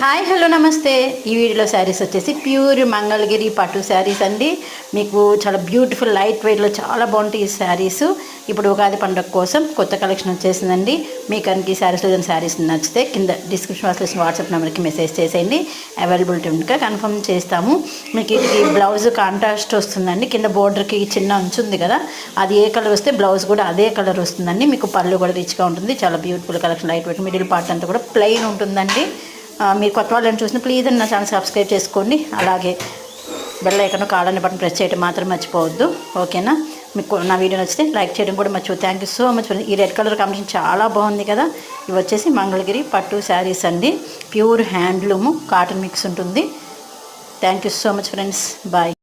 Hi hello నమస్తే. ఈ వీడియోలో శారీస్ వచ్చేసి ప్యూర్ మంగళగిరి పట్టు శారీస్ అండి. మీకు చాలా బ్యూటిఫుల్ లైట్ వెయిట్లో చాలా బాగుంటాయి ఈ శారీస్. ఇప్పుడు ఉగాది పండుగ కోసం కొత్త కలెక్షన్ వచ్చేసిందండి. మీకు కనుక ఈ శారీస్లో ఏదైనా శారీస్ నచ్చితే కింద డిస్క్రిప్షన్ బాక్స్లో వాట్సాప్ నెంబర్కి మెసేజ్ చేసేయండి. అవైలబిలిటీ ఉంటే కన్ఫర్మ్ చేస్తాము. మీకు ఇది బ్లౌజ్ కాంట్రాస్ట్ వస్తుందండి. కింద బోర్డర్కి చిన్న అంచు ఉంది కదా, అది ఏ కలర్ వస్తే బ్లౌజ్ కూడా అదే కలర్ వస్తుందండి. మీకు పళ్ళు కూడా రిచ్గా ఉంటుంది. చాలా beautiful collection, light weight. Middle part అంతా కూడా ప్లెయిన్ ఉంటుందండి. మీరు కొత్త వాళ్ళని చూసిన ప్లీజ్ నా ఛానల్ సబ్స్క్రైబ్ చేసుకోండి. అలాగే బెల్ ఐకాన్ కాలని బటన్ ప్రెస్ చేయడం మాత్రం మర్చిపోవద్దు. ఓకేనా? మీకు నా వీడియో నచ్చితే లైక్ చేయడం కూడా మర్చిపోవద్దు. Thank you so much. ఈ రెడ్ కలర్ కాంబినేషన్ చాలా బాగుంది కదా. ఇవి వచ్చేసి మంగళగిరి పట్టు శారీస్ అండి. ప్యూర్ హ్యాండ్లూము కాటన్ మిక్స్ ఉంటుంది. Thank you so much friends. Bye.